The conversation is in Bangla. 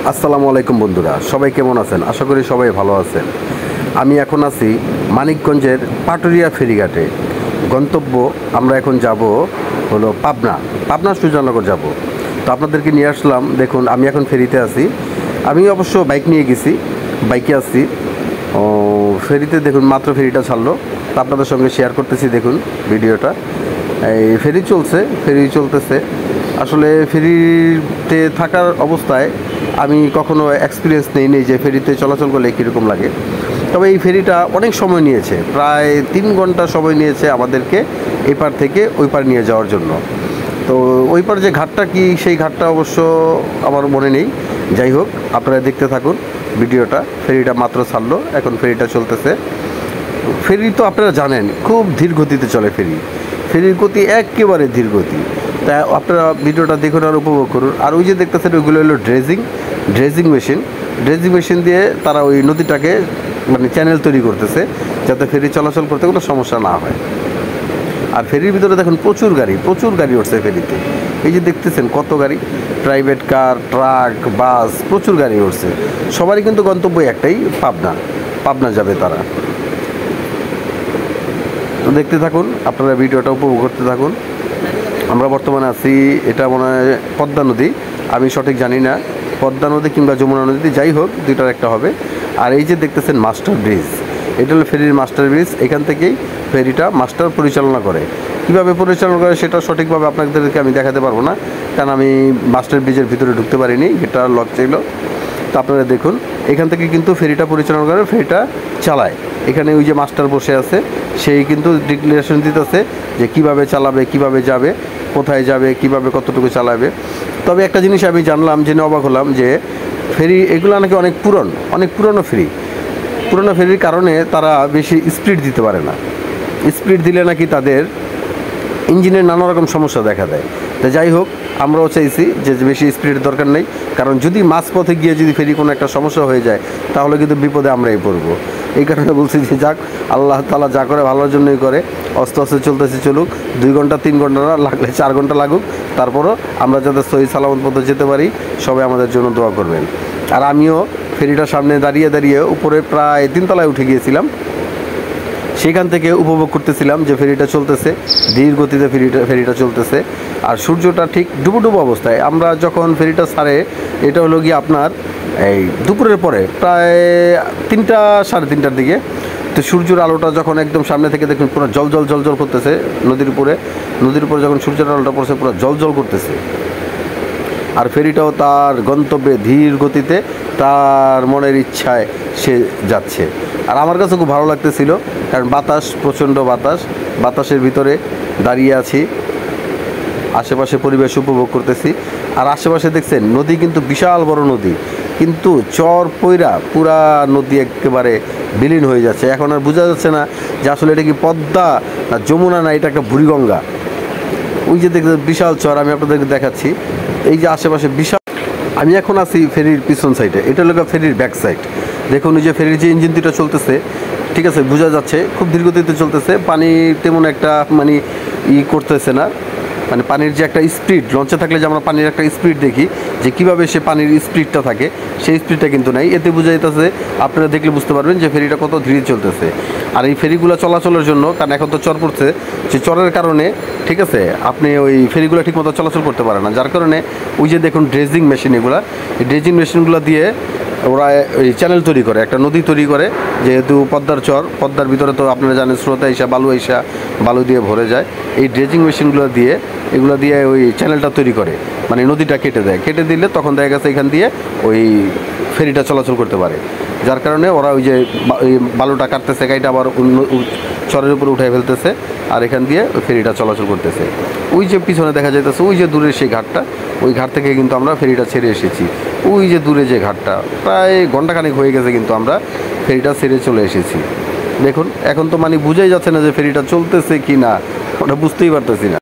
আসসালামু আলাইকুম বন্ধুরা, সবাই কেমন আছেন? আশা করি সবাই ভালো আছেন। আমি এখন আছি মানিকগঞ্জের পাটুরিয়া ফেরিঘাটে। গন্তব্য আমরা এখন যাব হলো পাবনা সুজানগর যাব। তো আপনাদেরকে নিয়ে আসলাম। দেখুন, আমি এখন ফেরিতে আছি। আমি অবশ্য বাইক নিয়ে গেছি, বাইকে আসছি। ফেরিতে দেখুন, মাত্র ফেরিটা ছাড়লো। তো আপনাদের সঙ্গে শেয়ার করতেছি, দেখুন ভিডিওটা। এই ফেরি চলতেছে। আসলে ফেরিতে থাকার অবস্থায় আমি কখনো এক্সপিরিয়েন্স নেই যে ফেরিতে চলাচল করলে কীরকম লাগে। তবে এই ফেরিটা অনেক সময় নিয়েছে, প্রায় 3 ঘন্টা সময় নিয়েছে আমাদেরকে এপার থেকে ওই পার নিয়ে যাওয়ার জন্য। তো ওই পার যে ঘাটটা কি, সেই ঘাটটা অবশ্য আমার মনে নেই। যাই হোক, আপনারা দেখতে থাকুন ভিডিওটা। ফেরিটা মাত্র ছাড়লো, এখন ফেরিটা চলতেছে। ফেরি তো আপনারা জানেন খুব ধীর গতিতে চলে ফেরির গতি একেবারে ধীর গতি। তাই আপনারা ভিডিওটা দেখুন আর উপভোগ করুন। আর ওই যে দেখতেছেন, ওইগুলো হলো ড্রেজিং মেশিন দিয়ে তারা ওই নদীটাকে মানে চ্যানেল তৈরি করতেছে, যাতে ফেরি চলাচল করতে কোনো সমস্যা না হয়। আর ফেরির ভিতরে দেখুন প্রচুর গাড়ি উঠছে ফেরিতে। এই যে দেখতেছেন কত গাড়ি, প্রাইভেট কার, ট্রাক, বাস, প্রচুর গাড়ি উঠছে। সবারই কিন্তু গন্তব্য একটাই, পাবনা যাবে তারা। তো দেখতে থাকুন, আপনারা ভিডিওটা উপভোগ করতে থাকুন। আমরা বর্তমানে আছি, এটা মনে হয় পদ্মা নদী, আমি সঠিক জানি না, পদ্মা নদী কিংবা যমুনা নদী, যাই হোক দুইটার একটা হবে। আর এই যে দেখতেছেন মাস্টার ব্রিজ, এটা হলো ফেরির মাস্টার ব্রিজ। এখান থেকেই ফেরিটা মাস্টার পরিচালনা করে। কীভাবে পরিচালনা করে সেটা সঠিকভাবে আপনাদেরকে আমি দেখাতে পারবো না, কারণ আমি মাস্টার ব্রিজের ভিতরে ঢুকতে পারিনি, এটা লক ছিল। তো আপনারা দেখুন, এখান থেকে কিন্তু ফেরিটা পরিচালনা করে, ফেরিটা চালায়। এখানে ওই যে মাস্টার বসে আছে, সেই কিন্তু ডিক্লারেশন দিতেছে যে কিভাবে চালাবে, কিভাবে যাবে, কোথায় যাবে, কিভাবে কতটুকু চালাবে। তবে একটা জিনিস আমি জানলাম, জেনে অবাক হলাম যে ফেরি এগুলো নাকি অনেক পুরনো ফেরির কারণে তারা বেশি স্পিড দিতে পারে না। স্পিড দিলে নাকি তাদের ইঞ্জিনের নানা রকম সমস্যা দেখা দেয়। তো যাই হোক, আমরাও চাইছি যে বেশি স্পিডের দরকার নেই, কারণ যদি মাঝপথে গিয়ে যদি ফেরি কোনো একটা সমস্যা হয়ে যায়, তাহলে কিন্তু বিপদে আমরাই পড়বো। এই কারণে বলছি যে যাক, আল্লাহ তাআলা যা করে ভালোর জন্যই করে। আস্তে আস্তে চলুক, 2 ঘন্টা 3 ঘন্টা না লাগলে 4 ঘন্টা লাগুক, তারপরও আমরা যাতে সহি সালামত পথে যেতে পারি, সবাই আমাদের জন্য দোয়া করবেন। আর আমিও ফেরিটার সামনে দাঁড়িয়ে উপরে প্রায় 3 তলায় উঠে গিয়েছিলাম। সেখান থেকে উপভোগ করতেছিলাম যে ফেরিটা চলতেছে, ধীর গতিতে ফেরিটা চলতেছে। আর সূর্যটা ঠিক ডুবো অবস্থায় আমরা যখন ফেরিটা ছাড়ে, এটা হলো গিয়ে আপনার এই দুপুরের পরে প্রায় 3টা সাড়ে 3টার দিকে। তো সূর্যের আলোটা যখন একদম সামনে থেকে দেখুন পুরো জল করতেছে নদীর উপরে যখন সূর্যের আলোটা পড়ছে, পুরো জল করতেছে। আর ফেরিটাও তার গন্তব্যে ধীর গতিতে তার মনের ইচ্ছায় সে যাচ্ছে। আর আমার কাছে খুব ভালো লাগতেছিল, কারণ প্রচণ্ড বাতাসের ভিতরে দাঁড়িয়ে আছি, আশেপাশে পরিবেশ উপভোগ করতেছি। আর আশেপাশে দেখছেন নদী কিন্তু বিশাল বড় নদী, কিন্তু চর পইরা পুরা নদী একেবারে বিলীন হয়ে যাচ্ছে। এখন আর বোঝা যাচ্ছে না যে আসলে এটা কি পদ্মা না যমুনা, না এটা একটা বুড়িগঙ্গা। ওই যে দেখতে বিশাল চর, আমি আপনাদেরকে দেখাচ্ছি। এই যে আশেপাশে বিশাল। আমি এখন আছি ফেরির পিছন সাইডে, এটা হলো ফেরির ব্যাক সাইড। দেখুন, ওই যে ফেরির যে ইঞ্জিন দুটো চলতেছে, ঠিক আছে, বোঝা যাচ্ছে খুব ধীরগতিতে চলতেছে। পানি তেমন একটা মানে করতেছে না, মানে পানির যে একটা স্পিড, লঞ্চে থাকলে যে আমরা পানির একটা স্পিড দেখি যে কীভাবে সে পানির স্পিডটা থাকে, সেই স্পিডটা কিন্তু নাই। এতে বোঝা যাইতেছে, আপনারা দেখলে বুঝতে পারবেন যে ফেরিটা কত ধীরে চলতেছে। আর এই ফেরিগুলো চলাচলের জন্য, কারণ এখন তো চর পড়ছে, যে চরের কারণে ঠিক আছে আপনি ওই ফেরিগুলো ঠিকমতো চলাচল করতে পারে না। যার কারণে ওই যে দেখুন ড্রেজিং মেশিন, এই ড্রেজিং মেশিনগুলো দিয়ে ওরা ওই চ্যানেল তৈরি করে, একটা নদী তৈরি করে। যেহেতু পদ্মার ভিতরে তো আপনারা জানেন স্রোত বালু দিয়ে ভরে যায়। এই ড্রেজিং মেশিনগুলো দিয়ে ওই চ্যানেলটা তৈরি করে, মানে নদীটা কেটে দিলে তখন দেখা গেছে এখান দিয়ে ওই ফেরিটা চলাচল করতে পারে। যার কারণে ওরা ওই যে বালুটা কাটতেছে, গাড়িটা আবার চরের উপরে উঠাই ফেলতেছে, আর এখান দিয়ে ওই ফেরিটা চলাচল করতেছে। ওই যে পিছনে দেখা যাইতেছে ওই যে দূরে সেই ঘাটটা, ওই ঘাট থেকে কিন্তু আমরা ফেরিটা ছেড়ে এসেছি। ওই যে দূরে যে ঘাটটা, প্রায় ঘন্টাখানেক হয়ে গেছে কিন্তু আমরা ফেরিটা ছেড়ে চলে এসেছি। দেখুন, এখন তো মানে বুঝাই যাচ্ছে না যে ফেরিটা চলতেছে কি না, ওটা বুঝতেই পারতেছি না।